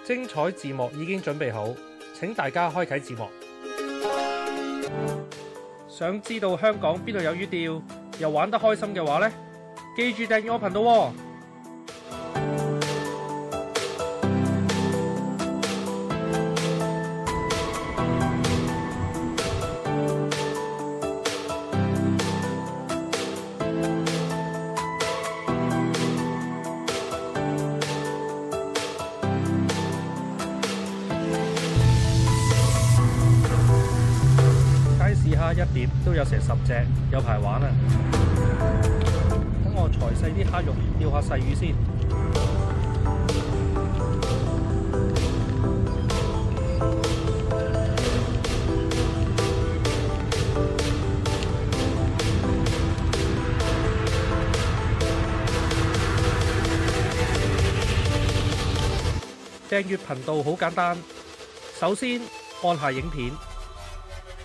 精彩字幕已經準備好，請大家開啟字幕。想知道香港邊度有魚釣，又玩得開心嘅話呢，記住訂閱我頻道喎。試下一碟都有成10隻，有排玩啊！等我裁細啲蝦肉，釣下細魚先。訂閱頻道好簡單，首先按下影片。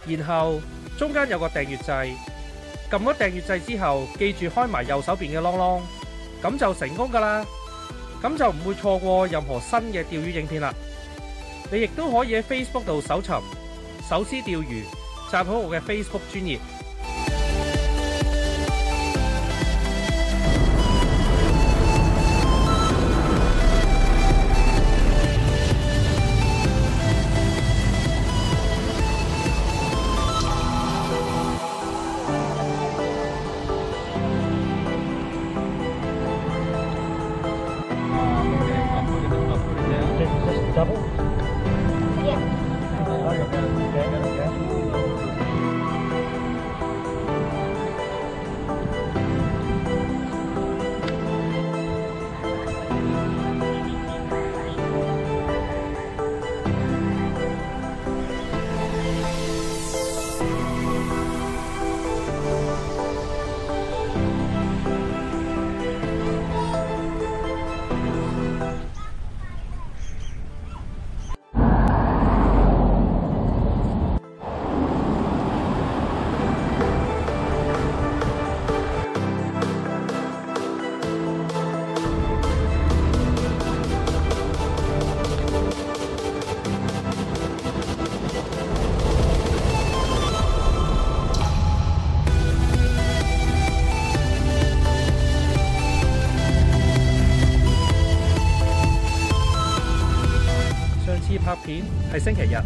然後中間有個訂閱掣，撳咗訂閱掣之後，記住開埋右手邊嘅啷啷，咁就成功㗎啦。咁就唔會錯過任何新嘅釣魚影片啦。你亦都可以喺 Facebook 度搜尋手撕釣魚，讚好我嘅 Facebook 專頁。Double? Yeah. Okay. 上次拍片係星期日，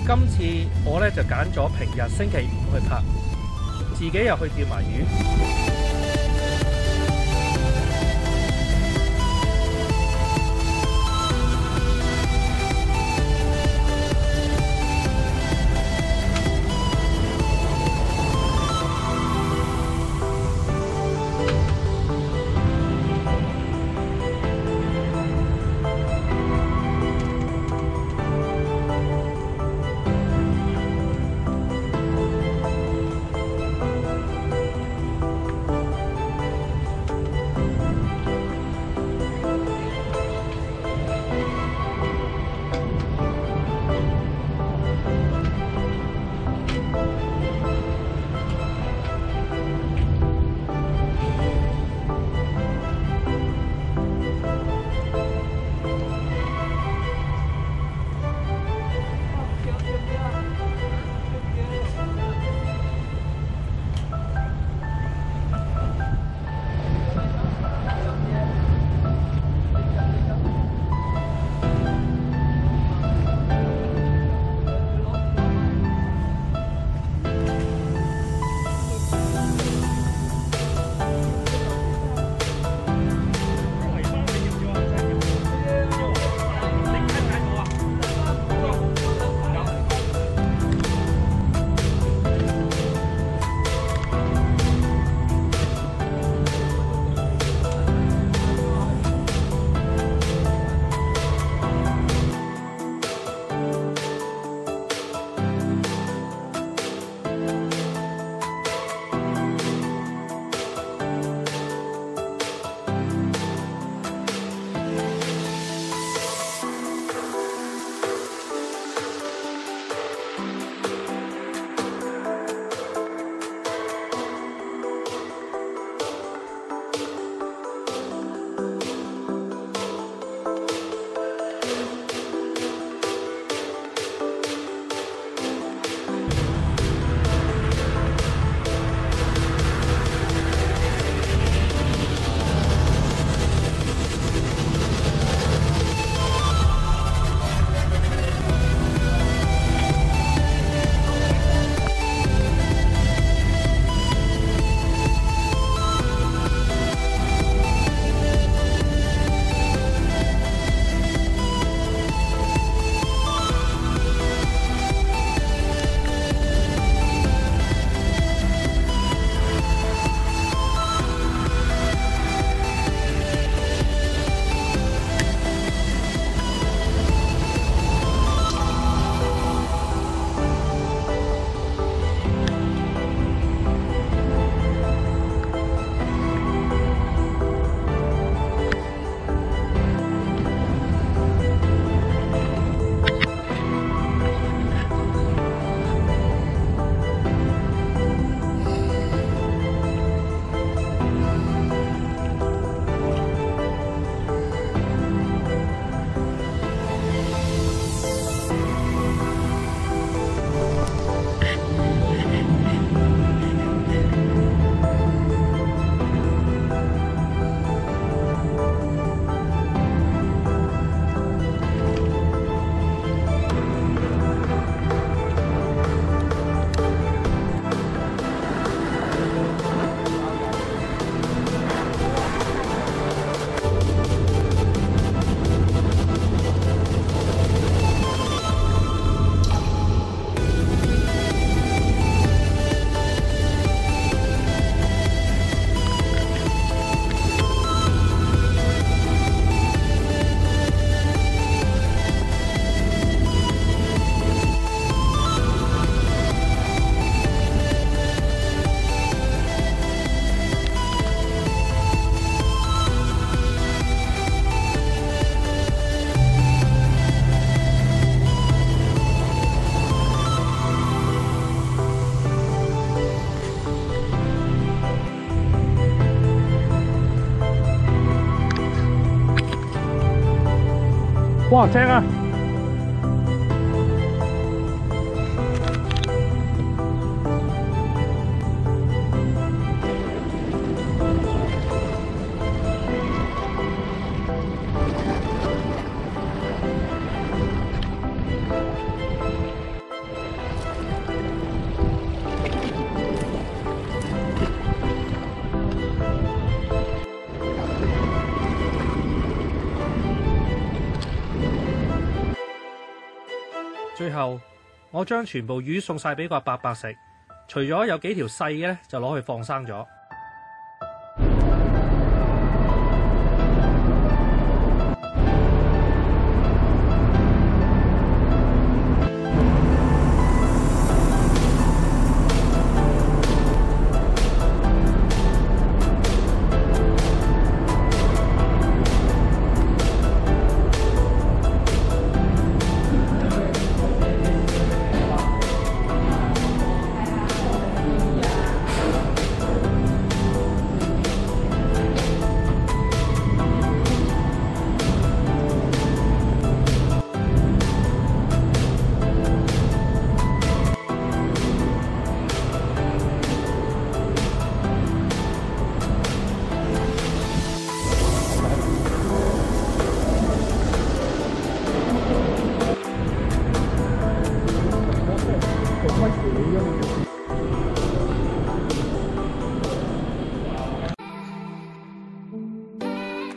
今次我呢就揀咗平日星期5去拍，自己又去釣埋魚。哇，正啊！最後，我將全部魚送晒俾個伯伯食，除咗有幾條細嘅咧，就攞去放生咗。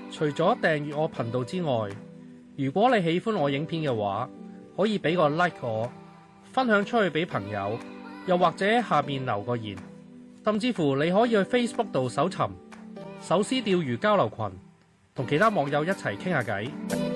除咗訂閱我頻道之外，如果你喜歡我影片嘅話，可以俾個 like 我，分享出去俾朋友，又或者下面留個言，甚至乎你可以去 Facebook 度搜尋手撕釣魚交流群，同其他網友一齊傾下偈。